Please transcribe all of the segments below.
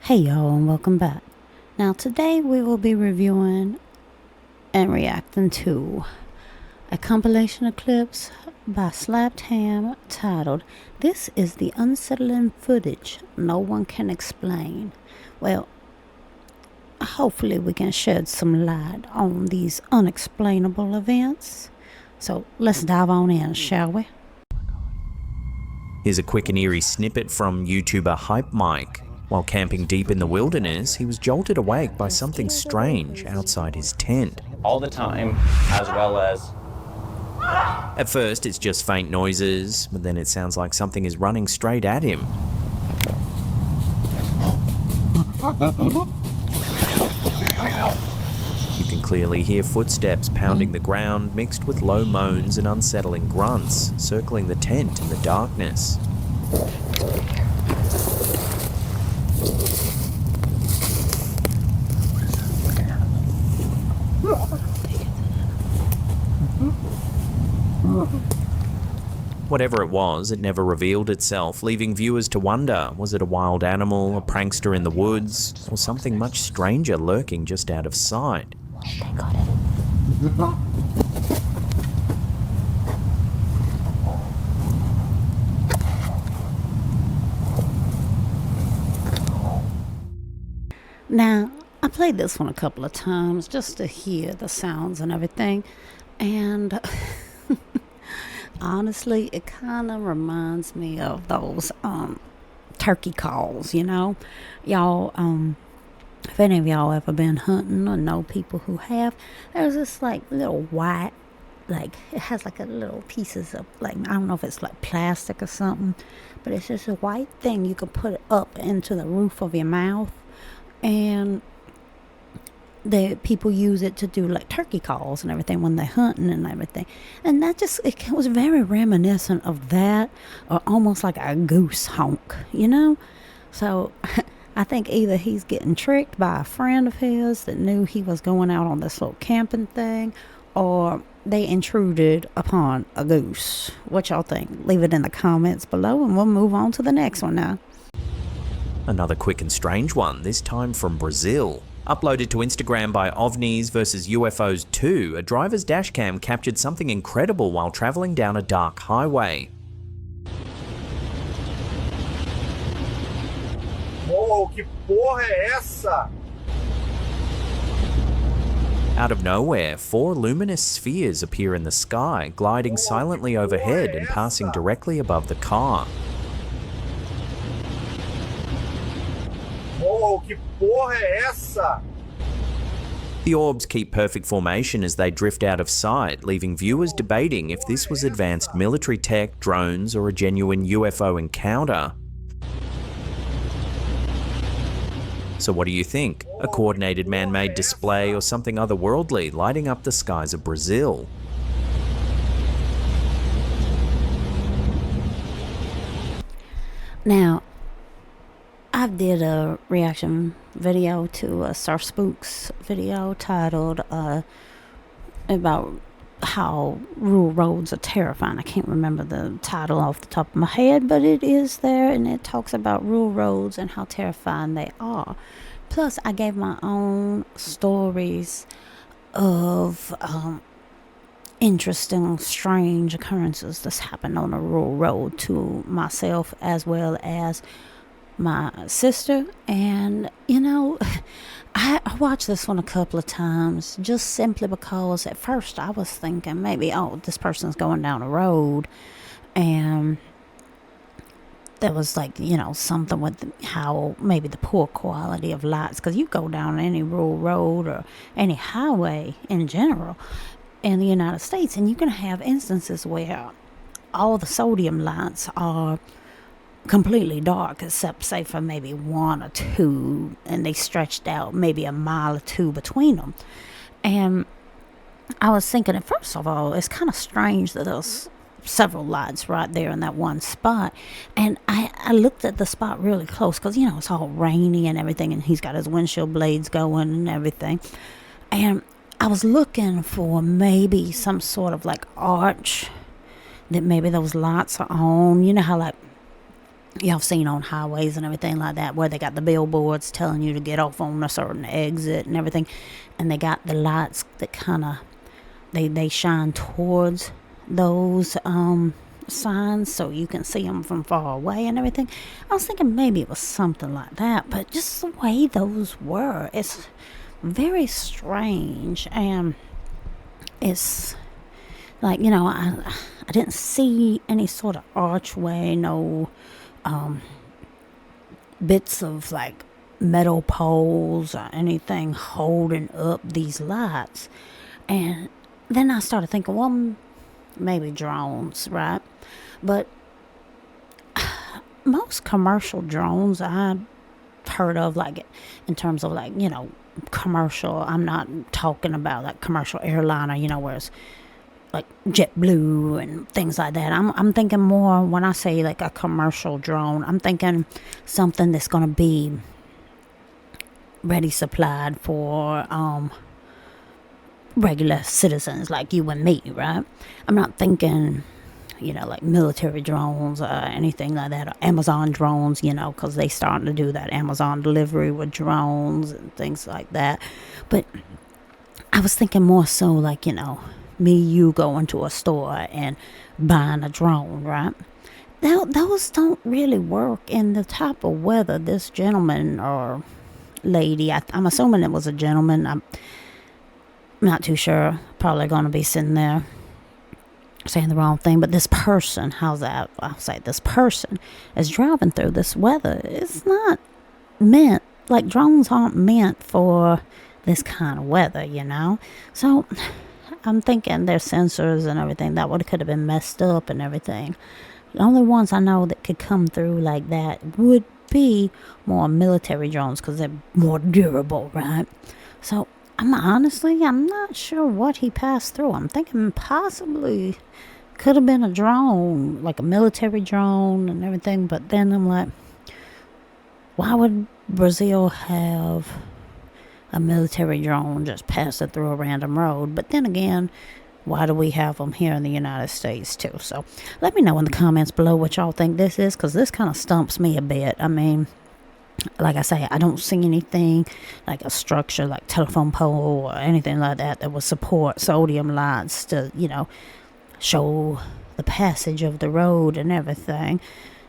Hey y'all, and welcome back. Now today we will be reviewing and reacting to a compilation of clips by Slapped Ham titled "This is the Unsettling Footage No One Can Explain." Well, hopefully we can shed some light on these unexplainable events. So let's dive on in, shall we? Here's a quick and eerie snippet from YouTuber Hype Mike. While camping deep in the wilderness, he was jolted awake by something strange outside his tent. All the time, as well as... At first, it's just faint noises, but then it sounds like something is running straight at him. You can clearly hear footsteps pounding the ground, mixed with low moans and unsettling grunts, circling the tent in the darkness. Whatever it was, it never revealed itself, leaving viewers to wonder, was it a wild animal, a prankster in the woods, or something much stranger lurking just out of sight? They got it. Now, I played this one a couple of times just to hear the sounds and everything, and honestly, it kind of reminds me of those turkey calls, you know? Y'all, if any of y'all ever been hunting or know people who have, there's this like little white, like it has like a little pieces of like, I don't know if it's like plastic or something, but it's just a white thing you can put up into the roof of your mouth, and the people use it to do like turkey calls and everything when they're hunting and everything. And that just, it was very reminiscent of that, or almost like a goose honk, you know? So I think either he's getting tricked by a friend of his that knew he was going out on this little camping thing, or they intruded upon a goose. What y'all think? Leave it in the comments below and we'll move on to the next one now. Another quick and strange one, this time from Brazil. Uploaded to Instagram by OVNIs vs UFOs 2, a driver's dashcam captured something incredible while traveling down a dark highway. Oh, que porra é essa? Out of nowhere, 4 luminous spheres appear in the sky, gliding silently overhead and passing directly above the car. Oh, que porra é essa? The orbs keep perfect formation as they drift out of sight, leaving viewers debating if this was advanced military tech, drones, or a genuine UFO encounter. So what do you think? A coordinated man-made display or something otherworldly lighting up the skies of Brazil? Now, I did a reaction video to a Surf Spooks video titled about how rural roads are terrifying. I can't remember the title off the top of my head, but it is there, and it talks about rural roads and how terrifying they are. Plus, I gave my own stories of interesting, strange occurrences that's happened on a rural road to myself as well as my sister. And you know, I watched this one a couple of times just simply because at first I was thinking maybe, oh, this person's going down a road and there was like, you know, something with how maybe the poor quality of lights, because you go down any rural road or any highway in general in the United States and you can have instances where all the sodium lights are completely dark except say for maybe 1 or 2, and they stretched out maybe a mile or 2 between them. And I was thinking, at first of all, it's kind of strange that there's several lights right there in that one spot. And I looked at the spot really close because, you know, it's all rainy and everything, and he's got his windshield blades going and everything. And I was looking for maybe some sort of like arch that maybe those lights are on. You know how like y'all seen on highways and everything like that, where they got the billboards telling you to get off on a certain exit and everything, and they got the lights that kind of they shine towards those signs so you can see them from far away and everything. I was thinking maybe it was something like that, but just the way those were, it's very strange. And it's like, I didn't see any sort of archway, no bits of like metal poles or anything holding up these lights. And then I started thinking, well, maybe drones, right? But most commercial drones I heard of, like in terms of like, commercial, I'm not talking about like commercial airliner, where it's like JetBlue and things like that. I'm thinking more, when I say like a commercial drone, I'm thinking something that's going to be ready supplied for regular citizens like you and me, right? I'm not thinking, like military drones or anything like that, or Amazon drones, because they starting to do that Amazon delivery with drones and things like that. But I was thinking more so like, me, you going to a store and buying a drone, right? Now, those don't really work in the type of weather this gentleman or lady, I'm assuming it was a gentleman, I'm not too sure, probably going to be sitting there saying the wrong thing, but this person, how's that? I'll say this person is driving through this weather. It's not meant, like drones aren't meant for this kind of weather, So I'm thinking their sensors and everything, that could have been messed up and everything. The only ones I know that could come through like that would be more military drones, because they're more durable, right? So I'm not sure what he passed through. I'm thinking possibly could have been a drone, like a military drone and everything. But then I'm like, why would Brazil have a military drone just passing through a random road? But then again, why do we have them here in the United States too? So let me know in the comments below what y'all think this is, because this kind of stumps me a bit. I mean, like I say, I don't see anything like a structure like telephone pole or anything like that that would support sodium lights to, show the passage of the road and everything.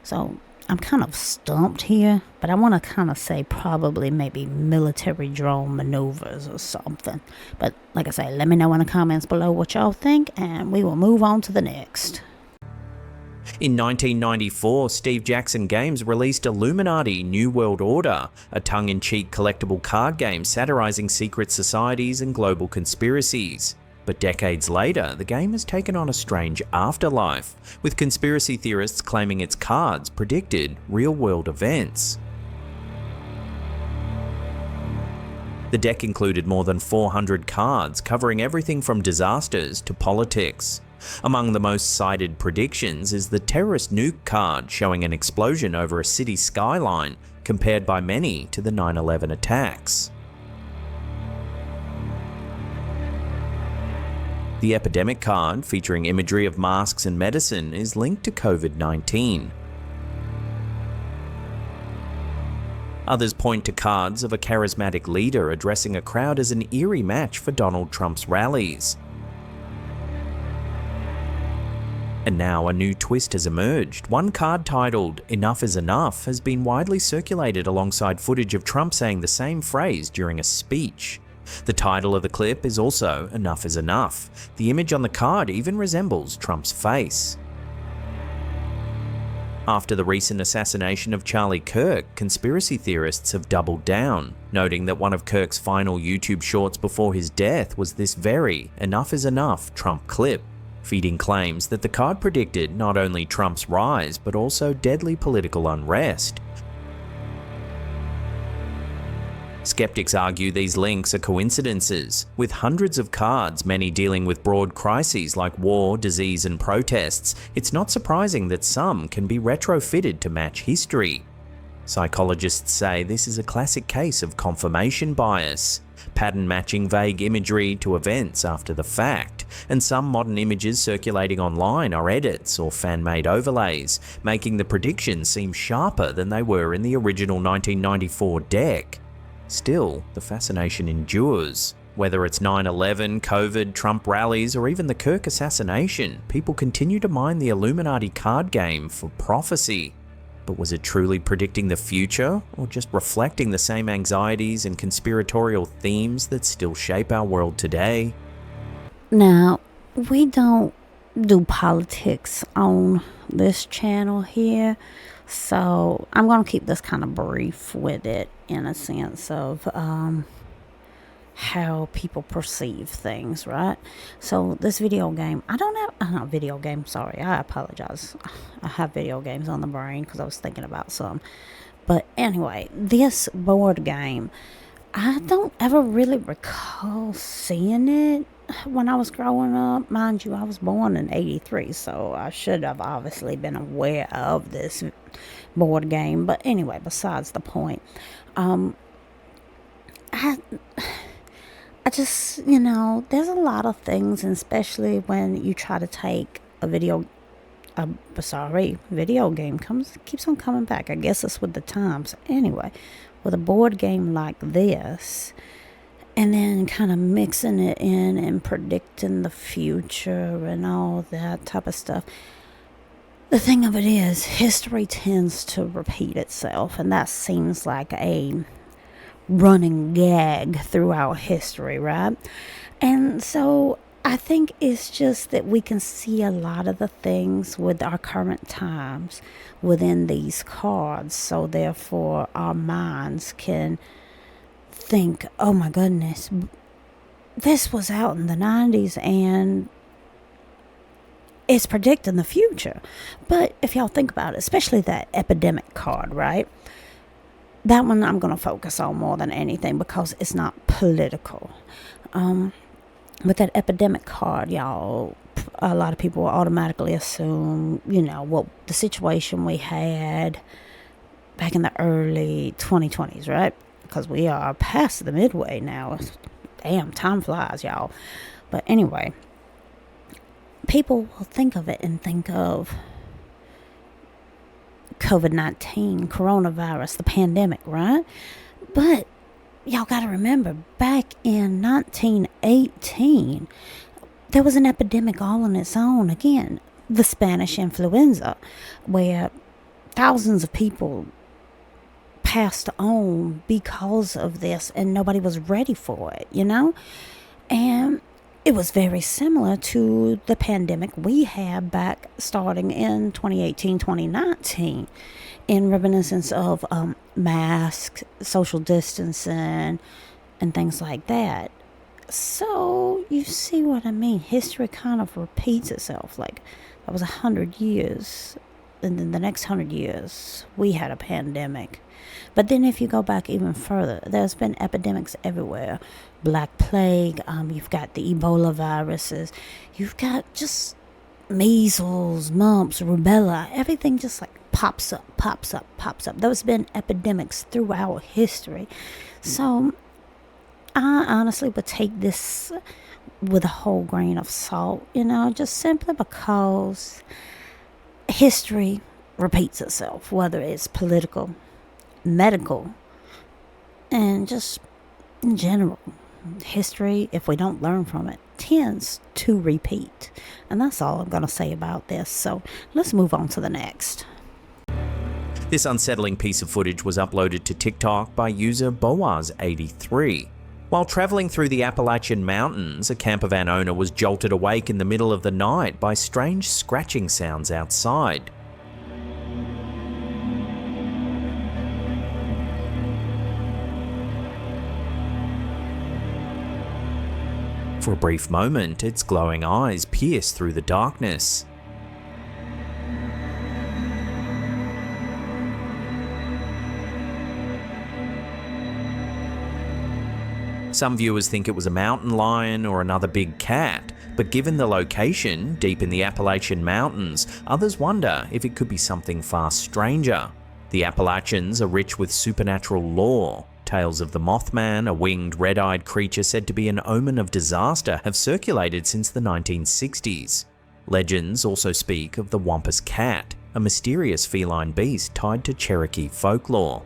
So I'm kind of stumped here, but I want to kind of say probably maybe military drone maneuvers or something. But like I say, let me know in the comments below what y'all think, and we will move on to the next. In 1994, Steve Jackson Games released Illuminati New World Order, a tongue-in-cheek collectible card game satirizing secret societies and global conspiracies. But decades later, the game has taken on a strange afterlife, with conspiracy theorists claiming its cards predicted real-world events. The deck included more than 400 cards, covering everything from disasters to politics. Among the most cited predictions is the terrorist nuke card, showing an explosion over a city skyline, compared by many to the 9/11 attacks. The epidemic card, featuring imagery of masks and medicine, is linked to COVID-19. Others point to cards of a charismatic leader addressing a crowd as an eerie match for Donald Trump's rallies. And now a new twist has emerged. One card titled "Enough is Enough" has been widely circulated alongside footage of Trump saying the same phrase during a speech. The title of the clip is also "Enough is Enough." The image on the card even resembles Trump's face. After the recent assassination of Charlie Kirk, conspiracy theorists have doubled down, noting that one of Kirk's final YouTube shorts before his death was this very "Enough is Enough" Trump clip, feeding claims that the card predicted not only Trump's rise but also deadly political unrest. Skeptics argue these links are coincidences. With hundreds of cards, many dealing with broad crises like war, disease, and protests, it's not surprising that some can be retrofitted to match history. Psychologists say this is a classic case of confirmation bias, pattern matching vague imagery to events after the fact. and some modern images circulating online are edits or fan-made overlays, making the predictions seem sharper than they were in the original 1994 deck. Still, the fascination endures. Whether it's 9/11, COVID, Trump rallies, or even the Kirk assassination, people continue to mine the Illuminati card game for prophecy. But was it truly predicting the future, or just reflecting the same anxieties and conspiratorial themes that still shape our world today? Now, we don't do politics on this channel here, so I'm going to keep this kind of brief with it in a sense of how people perceive things, right? So this video game, I don't have, not video game, sorry, I apologize. I have video games on the brain because I was thinking about some. But anyway, this board game, I don't ever really recall seeing it when I was growing up. Mind you, I was born in 83, so I should have obviously been aware of this board game. But anyway, besides the point, I just, there's a lot of things, and especially when you try to take a video game keeps on coming back. I guess it's with the times. Anyway, with a board game like this, and then kind of mixing it in and predicting the future and all that type of stuff. The thing of it is, history tends to repeat itself, and that seems like a running gag throughout history, right? And so I think it's just that we can see a lot of the things with our current times within these cards, so therefore our minds can think, oh my goodness, this was out in the 90s and it's predicting the future. But if y'all think about it, especially that epidemic card, right? That one I'm going to focus on more than anything because it's not political. With that epidemic card, y'all, a lot of people will automatically assume, what the situation we had back in the early 2020s, right? Because we are past the midway now. Damn, time flies, y'all. But anyway, people will think of it and think of COVID-19, coronavirus, the pandemic, right? But y'all got to remember, back in 1918, there was an epidemic all on its own. Again, the Spanish influenza, where thousands of people passed on because of this, and nobody was ready for it, And it was very similar to the pandemic we had back starting in 2018, 2019, in reminiscence of masks, social distancing, and things like that. So you see what I mean? History kind of repeats itself. Like, that was 100 years, and then the next 100 years, we had a pandemic. But then if you go back even further, there's been epidemics everywhere. Black Plague, you've got the Ebola viruses, you've got just measles, mumps, rubella, everything just like pops up. There's been epidemics throughout history. So I honestly would take this with a whole grain of salt, just simply because history repeats itself, whether it's political, medical, and just in general. History, if we don't learn from it, tends to repeat. And that's all I'm going to say about this. So let's move on to the next. This unsettling piece of footage was uploaded to TikTok by user Boaz83. While travelling through the Appalachian Mountains, a campervan owner was jolted awake in the middle of the night by strange scratching sounds outside. For a brief moment, its glowing eyes pierce through the darkness. Some viewers think it was a mountain lion or another big cat, but given the location, deep in the Appalachian Mountains, others wonder if it could be something far stranger. The Appalachians are rich with supernatural lore, Tales of the Mothman, a winged, red-eyed creature said to be an omen of disaster, have circulated since the 1960s. Legends also speak of the Wampus Cat, a mysterious feline beast tied to Cherokee folklore.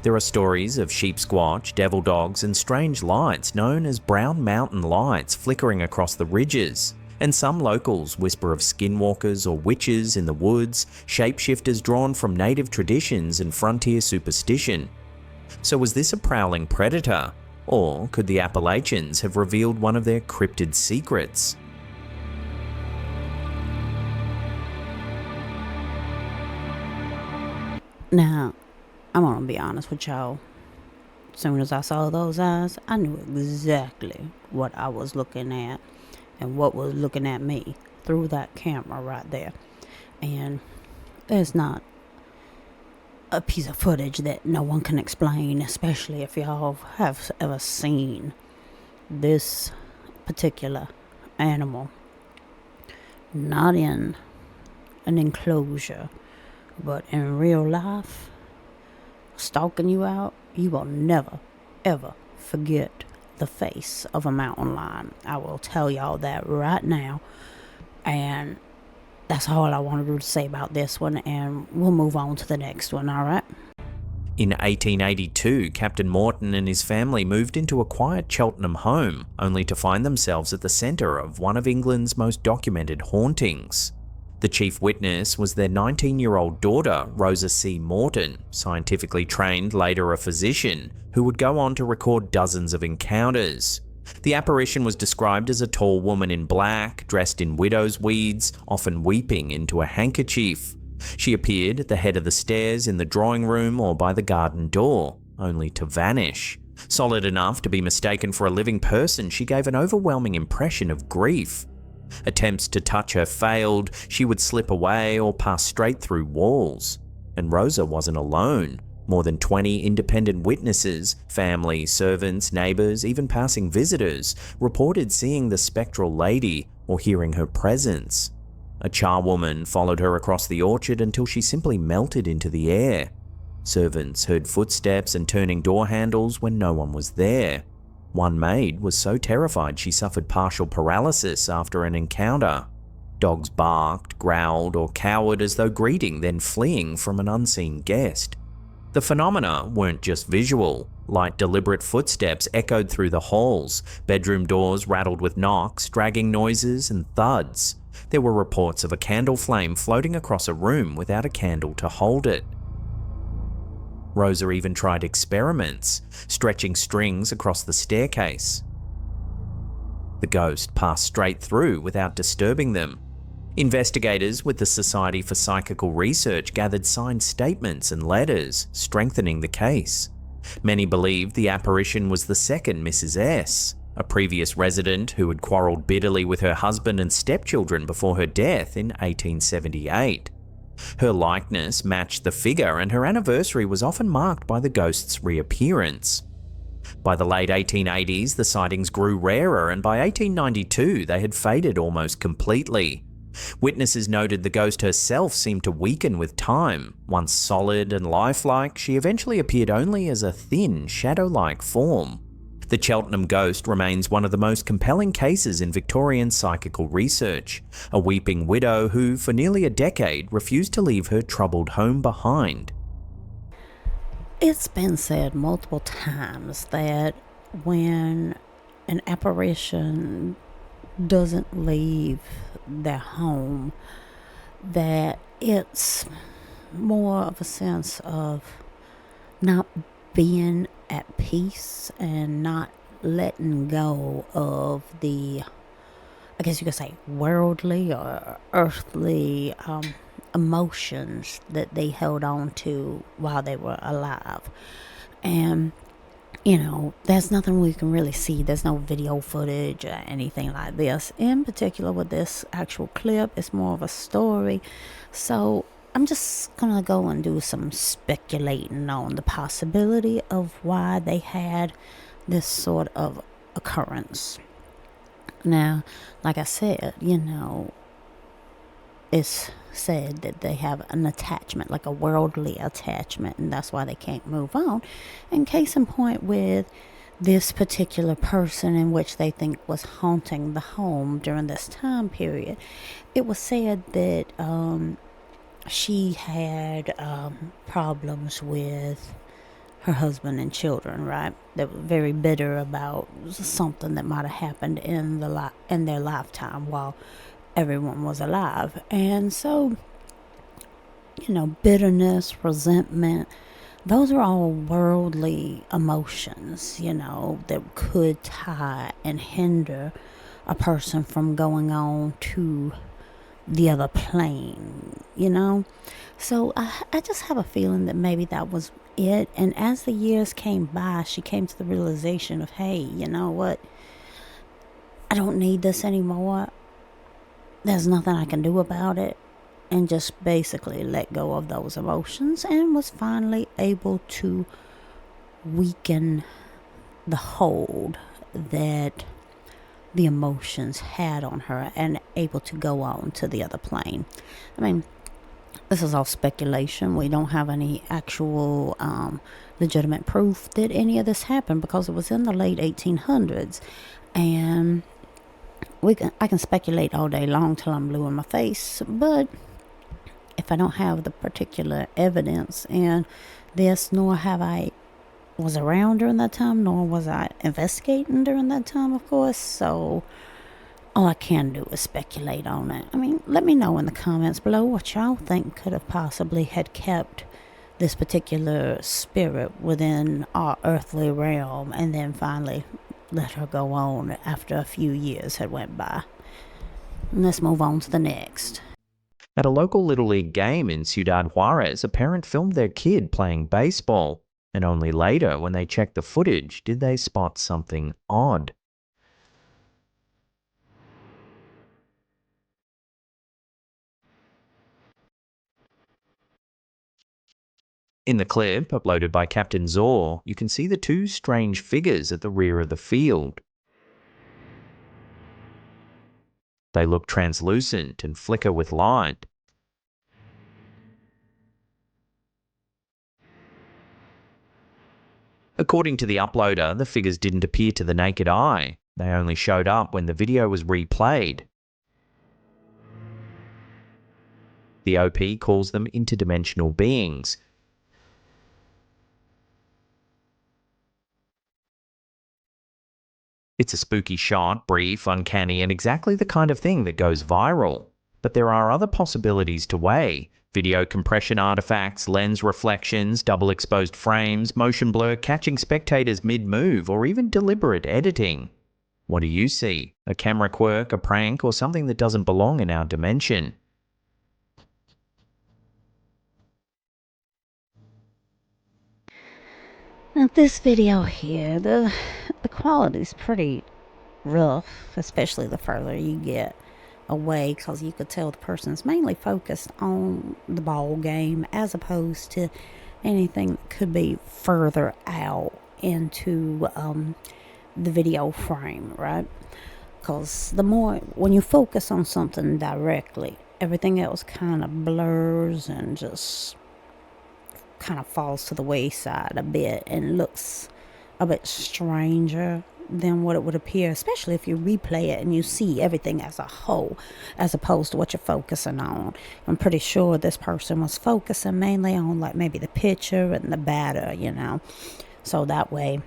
There are stories of sheep squatch, devil dogs, and strange lights known as brown mountain lights flickering across the ridges. And some locals whisper of skinwalkers or witches in the woods, shapeshifters drawn from native traditions and frontier superstition. So was this a prowling predator? Or could the Appalachians have revealed one of their cryptid secrets? Now, I'm gonna be honest with y'all. As soon as I saw those eyes, I knew exactly what I was looking at and what was looking at me through that camera right there. And there's not a piece of footage that no one can explain, especially if y'all have ever seen this particular animal. Not in an enclosure, but in real life, stalking you out, you will never, ever forget the face of a mountain lion. I will tell y'all that right now. And that's all I wanted to say about this one, and we'll move on to the next one, alright? In 1882, Captain Morton and his family moved into a quiet Cheltenham home, only to find themselves at the centre of one of England's most documented hauntings. The chief witness was their 19-year-old daughter, Rosa C. Morton, scientifically trained, later a physician, who would go on to record dozens of encounters. The apparition was described as a tall woman in black, dressed in widow's weeds, often weeping into a handkerchief. She appeared at the head of the stairs in the drawing room or by the garden door, only to vanish. Solid enough to be mistaken for a living person, she gave an overwhelming impression of grief. Attempts to touch her failed, she would slip away or pass straight through walls. And Rosa wasn't alone. More than 20 independent witnesses, family, servants, neighbours, even passing visitors, reported seeing the spectral lady or hearing her presence. A charwoman followed her across the orchard until she simply melted into the air. Servants heard footsteps and turning door handles when no one was there. One maid was so terrified she suffered partial paralysis after an encounter. Dogs barked, growled, or cowered as though greeting, then fleeing from an unseen guest. The phenomena weren't just visual. Light, deliberate footsteps echoed through the halls. Bedroom doors rattled with knocks, dragging noises, and thuds. There were reports of a candle flame floating across a room without a candle to hold it. Rosa even tried experiments, stretching strings across the staircase. The ghost passed straight through without disturbing them. Investigators with the Society for Psychical Research gathered signed statements and letters, strengthening the case. Many believed the apparition was the second Mrs. S, a previous resident who had quarrelled bitterly with her husband and stepchildren before her death in 1878. Her likeness matched the figure, and her anniversary was often marked by the ghost's reappearance. By the late 1880s, the sightings grew rarer, and by 1892 they had faded almost completely. Witnesses noted the ghost herself seemed to weaken with time. Once solid and lifelike, she eventually appeared only as a thin, shadow-like form. The Cheltenham ghost remains one of the most compelling cases in Victorian psychical research, a weeping widow who, for nearly a decade, refused to leave her troubled home behind. It's been said multiple times that when an apparition doesn't leave their home, that it's more of a sense of not being at peace and not letting go of the, I guess you could say, worldly or earthly emotions that they held on to while they were alive. And you know, there's nothing we can really see. There's no video footage or anything like this. In particular with this actual clip, it's more of a story. So I'm just gonna go and do some speculating on the possibility of why they had this sort of occurrence. Now, like I said, you know, it's said that they have an attachment, like a worldly attachment, and that's why they can't move on. And case in point with this particular person in which they think was haunting the home during this time period, it was said that she had problems with her husband and children, right? They were very bitter about something that might have happened in their lifetime while everyone was alive. And so, bitterness, resentment, those are all worldly emotions, that could tie and hinder a person from going on to the other plane. So I just have a feeling that maybe that was it. And as the years came by, she came to the realization of, hey, you know what? I don't need this anymore. There's nothing I can do about it. And just basically let go of those emotions, and was finally able to weaken the hold that the emotions had on her, and able to go on to the other plane. I mean, this is all speculation. We don't have any actual legitimate proof that any of this happened, because it was in the late 1800s, and I can speculate all day long till I'm blue in my face, but if I don't have the particular evidence in this, nor have I was around during that time, nor was I investigating during that time, of course, so all I can do is speculate on it. I mean, let me know in the comments below what y'all think could have possibly had kept this particular spirit within our earthly realm, and then finally let her go on after a few years had went by. And let's move on to the next. At a local Little League game in Ciudad Juarez, a parent filmed their kid playing baseball, and only later, when they checked the footage, did they spot something odd. In the clip, uploaded by Captain Zor, you can see the two strange figures at the rear of the field. They look translucent and flicker with light. According to the uploader, the figures didn't appear to the naked eye. They only showed up when the video was replayed. The OP calls them interdimensional beings. It's a spooky shot, brief, uncanny, and exactly the kind of thing that goes viral. But there are other possibilities to weigh. Video compression artifacts, lens reflections, double exposed frames, motion blur catching spectators mid-move, or even deliberate editing. What do you see? A camera quirk, a prank, or something that doesn't belong in our dimension? Now this video here, the quality's pretty rough, especially the further you get away, because you could tell the person's mainly focused on the ball game as opposed to anything that could be further out into the video frame, right? Because the more, when you focus on something directly, everything else kind of blurs and just kind of falls to the wayside a bit and looks a bit stranger than what it would appear, especially if you replay it and you see everything as a whole as opposed to what you're focusing on. I'm pretty sure this person was focusing mainly on like maybe the pitcher and the batter, so that way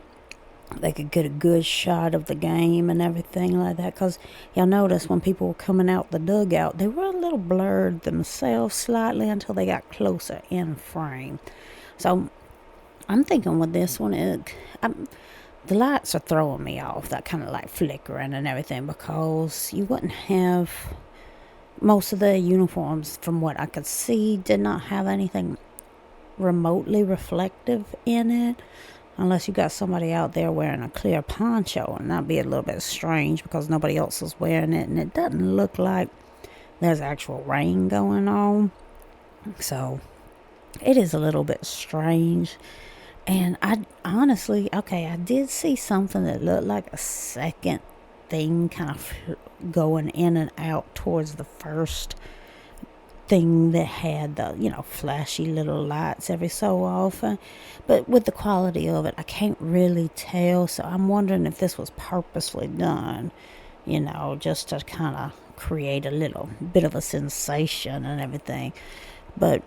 they could get a good shot of the game and everything like that. Because you'll notice when people were coming out the dugout, they were a little blurred themselves slightly until they got closer in frame. So I'm thinking with this one, the lights are throwing me off, that kind of like flickering and everything, because you wouldn't have, most of the uniforms from what I could see did not have anything remotely reflective in it, unless you got somebody out there wearing a clear poncho, and that'd be a little bit strange because nobody else is wearing it, and it doesn't look like there's actual rain going on, so it is a little bit strange. And I honestly, I did see something that looked like a second thing kind of going in and out towards the first thing that had the, flashy little lights every so often. But with the quality of it, I can't really tell. So I'm wondering if this was purposely done, just to kind of create a little bit of a sensation and everything. But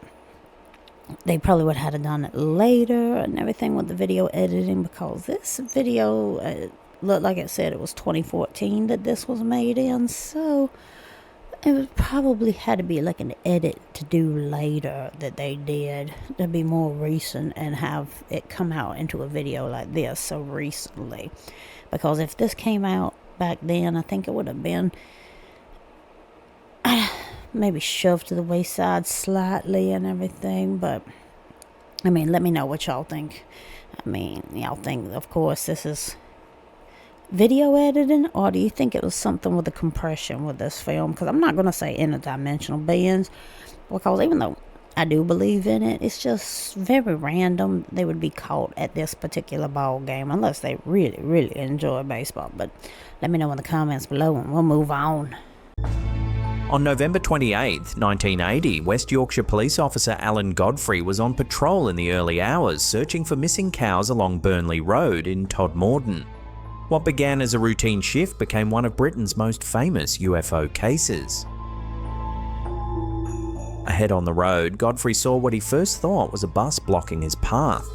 they probably would have done it later and everything with the video editing, because this video looked like it said it was 2014 that this was made in. So it was probably had to be like an edit to do later that they did to be more recent and have it come out into a video like this so recently. Because if this came out back then, I think it would have been maybe shoved to the wayside slightly and everything. But I mean, let me know what y'all think. I mean, y'all think, of course, this is video editing, or do you think it was something with the compression with this film? Because I'm not going to say interdimensional beings, because even though I do believe in it, it's just very random they would be caught at this particular ball game, unless they really, really enjoy baseball. But let me know in the comments below and we'll move on. On November 28, 1980, West Yorkshire police officer Alan Godfrey was on patrol in the early hours searching for missing cows along Burnley Road in Todmorden. What began as a routine shift became one of Britain's most famous UFO cases. Ahead on the road, Godfrey saw what he first thought was a bus blocking his path.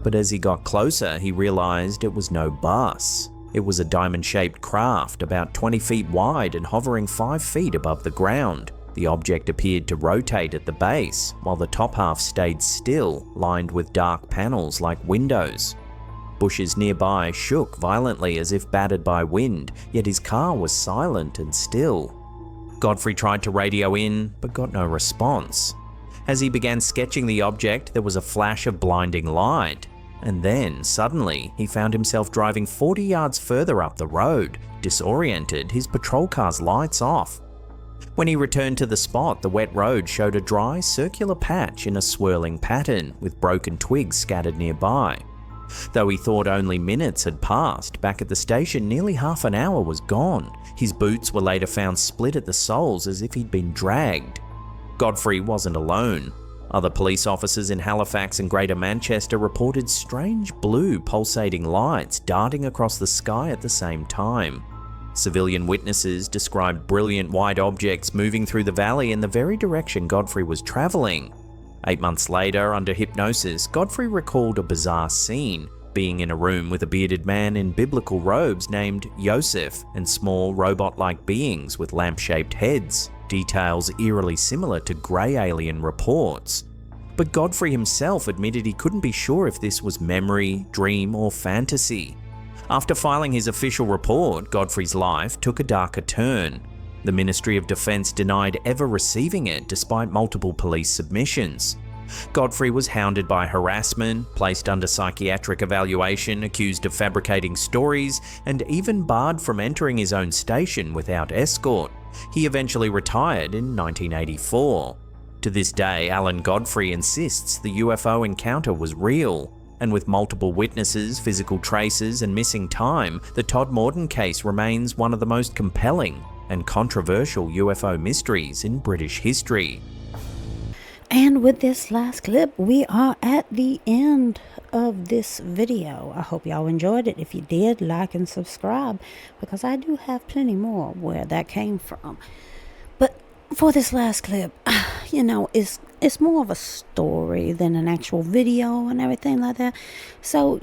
But as he got closer, he realised it was no bus. It was a diamond-shaped craft about 20 feet wide and hovering 5 feet above the ground. The object appeared to rotate at the base, while the top half stayed still, lined with dark panels like windows. Bushes nearby shook violently as if battered by wind, yet his car was silent and still. Godfrey tried to radio in, but got no response. As he began sketching the object, there was a flash of blinding light. And then, suddenly, he found himself driving 40 yards further up the road. Disoriented, his patrol car's lights off. When he returned to the spot, the wet road showed a dry, circular patch in a swirling pattern, with broken twigs scattered nearby. Though he thought only minutes had passed, back at the station nearly half an hour was gone. His boots were later found split at the soles as if he'd been dragged. Godfrey wasn't alone. Other police officers in Halifax and Greater Manchester reported strange blue pulsating lights darting across the sky at the same time. Civilian witnesses described brilliant white objects moving through the valley in the very direction Godfrey was travelling. 8 months later, under hypnosis, Godfrey recalled a bizarre scene, being in a room with a bearded man in biblical robes named Yosef and small robot-like beings with lamp-shaped heads. Details eerily similar to grey alien reports. But Godfrey himself admitted he couldn't be sure if this was memory, dream, or fantasy. After filing his official report, Godfrey's life took a darker turn. The Ministry of Defence denied ever receiving it despite multiple police submissions. Godfrey was hounded by harassment, placed under psychiatric evaluation, accused of fabricating stories, and even barred from entering his own station without escort. He eventually retired in 1984. To this day, Alan Godfrey insists the UFO encounter was real, and with multiple witnesses, physical traces, and missing time, the Todmorden case remains one of the most compelling and controversial UFO mysteries in British history. And with this last clip, we are at the end of this video. I hope y'all enjoyed it. If you did, like and subscribe, because I do have plenty more where that came from. But for this last clip, it's more of a story than an actual video and everything like that. So,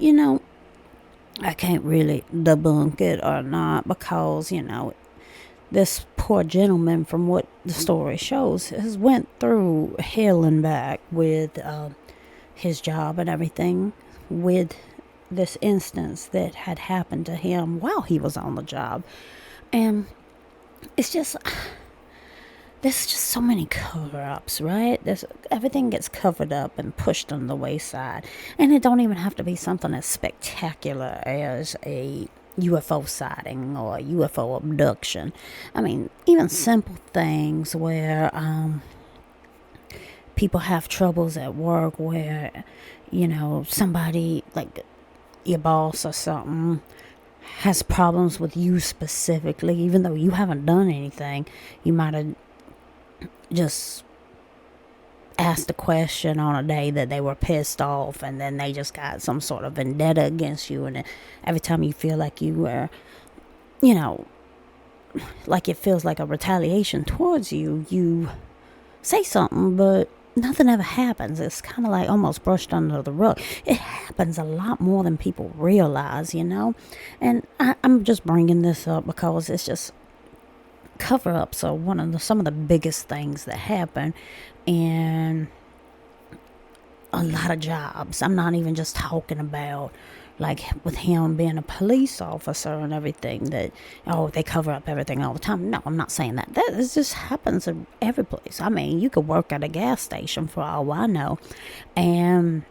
I can't really debunk it or not, because, this poor gentleman, from what the story shows, has went through hell and back with his job and everything, with this instance that had happened to him while he was on the job. And it's just, there's just so many cover-ups, right? Everything gets covered up and pushed on the wayside. And it don't even have to be something as spectacular as a UFO sighting or UFO abduction. I mean, even simple things where people have troubles at work, where somebody, like your boss or something, has problems with you specifically, even though you haven't done anything. You might have just asked a question on a day that they were pissed off, and then they just got some sort of vendetta against you. And then every time you feel like you were, you know, like it feels like a retaliation towards you, you say something, but nothing ever happens. It's kind of like almost brushed under the rug. It happens a lot more than people realize, And I'm just bringing this up because it's just cover-ups are some of the biggest things that happen in a lot of jobs. I'm not even just talking about like with him being a police officer and everything that they cover up everything all the time. No, I'm not saying that. This just happens in every place. I mean, you could work at a gas station for all I know, and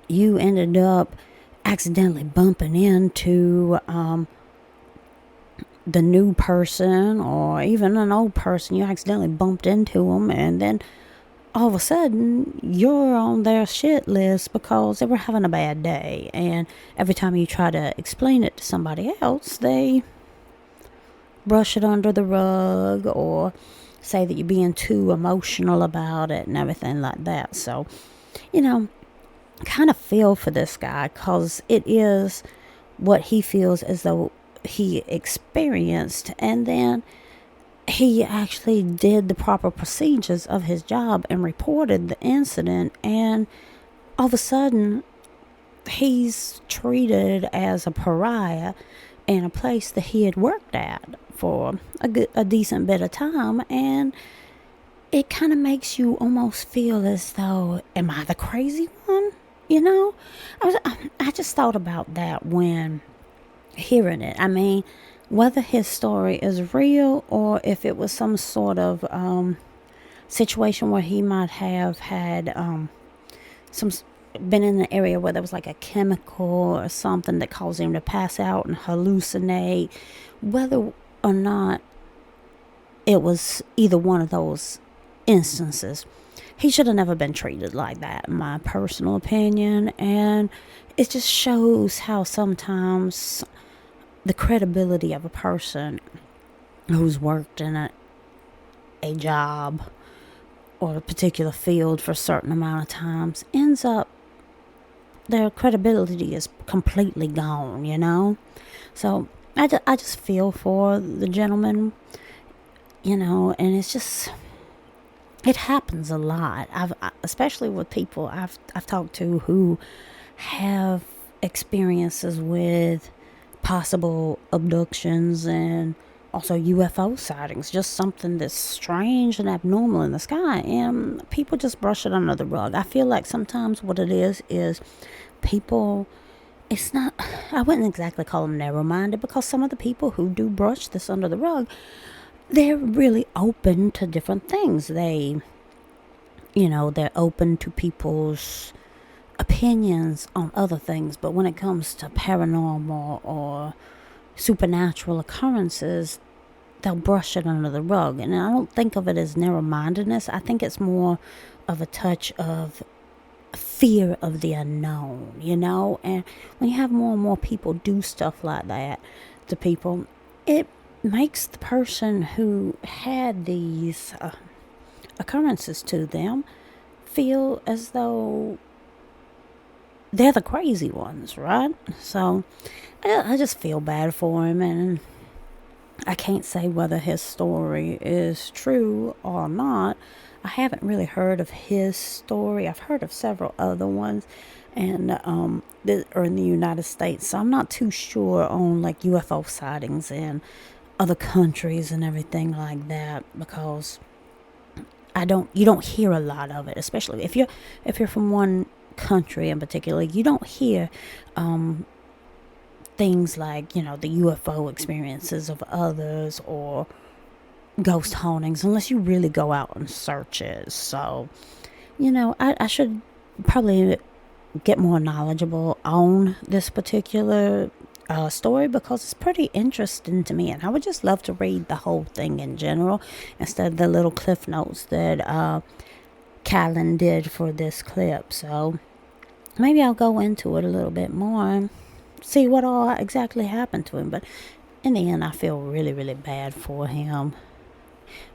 you ended up accidentally bumping into the new person, or even an old person. You accidentally bumped into them, and then all of a sudden you're on their shit list because they were having a bad day. And every time you try to explain it to somebody else, they brush it under the rug or say that you're being too emotional about it and everything like that. So, kind of feel for this guy, because it is what he feels as though he experienced, and then he actually did the proper procedures of his job and reported the incident, and all of a sudden he's treated as a pariah in a place that he had worked at for a decent bit of time. And it kind of makes you almost feel as though, am I the crazy one? I just thought about that when hearing it. I mean, whether his story is real or if it was some sort of situation where he might have had been in an area where there was like a chemical or something that caused him to pass out and hallucinate, whether or not it was either one of those instances, he should have never been treated like that, in my personal opinion. And it just shows how sometimes the credibility of a person who's worked in a job or a particular field for a certain amount of times ends up, their credibility is completely gone. So I just feel for the gentleman, and it's just, it happens a lot. Especially with people I've talked to who have experiences with possible abductions and also UFO sightings, just something that's strange and abnormal in the sky, and people just brush it under the rug. I feel like sometimes what it is people, it's not, I wouldn't exactly call them narrow-minded, because some of the people who do brush this under the rug, they're really open to different things. They're open to people's opinions on other things, but when it comes to paranormal or supernatural occurrences, they'll brush it under the rug. And I don't think of it as narrow-mindedness. I think it's more of a touch of fear of the unknown, and when you have more and more people do stuff like that to people, it makes the person who had these occurrences to them feel as though they're the crazy ones, right? So I just feel bad for him, and I can't say whether his story is true or not. I haven't really heard of his story. I've heard of several other ones, and that are in the United States. So I'm not too sure on like UFO sightings in other countries and everything like that, because you don't hear a lot of it, especially if you're from one country in particular. You don't hear things like the UFO experiences of others or ghost hauntings unless you really go out and search it. So I should probably get more knowledgeable on this particular story, because it's pretty interesting to me, and I would just love to read the whole thing in general instead of the little cliff notes that Callan did for this clip. So maybe I'll go into it a little bit more and see what all exactly happened to him. But in the end, I feel really, really bad for him.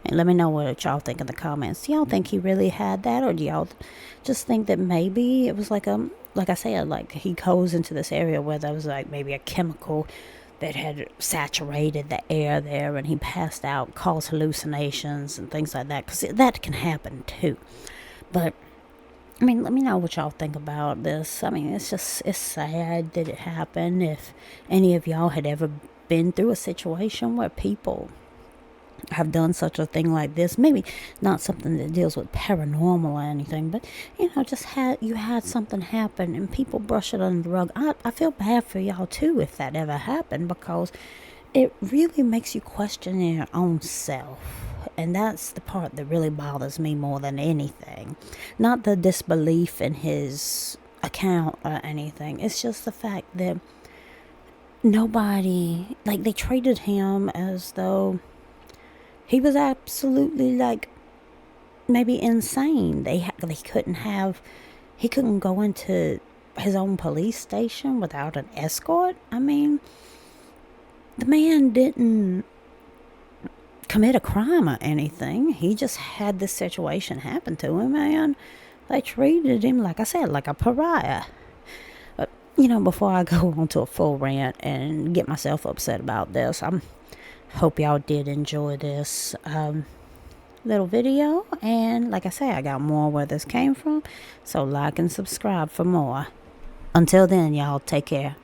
And let me know what y'all think in the comments. Do y'all think he really had that, or do y'all just think that maybe it was like I said, like he goes into this area where there was like maybe a chemical that had saturated the air there, and he passed out, caused hallucinations and things like that, because that can happen too. But I mean, let me know what y'all think about this. I mean, it's sad that it happened. If any of y'all had ever been through a situation where people have done such a thing like this, maybe not something that deals with paranormal or anything, but just had something happen and people brush it under the rug. I feel bad for y'all too if that ever happened, because it really makes you question your own self. And that's the part that really bothers me more than anything. Not the disbelief in his account or anything. It's just the fact that nobody, like, they treated him as though he was absolutely, like, maybe insane. He couldn't go into his own police station without an escort. I mean, the man didn't commit a crime or anything. He just had this situation happen to him, and they treated him, like I said, like a pariah. But before I go on to a full rant and get myself upset about this, I hope y'all did enjoy this little video, and like I say, I got more where this came from, so like and subscribe for more. Until then, y'all, take care.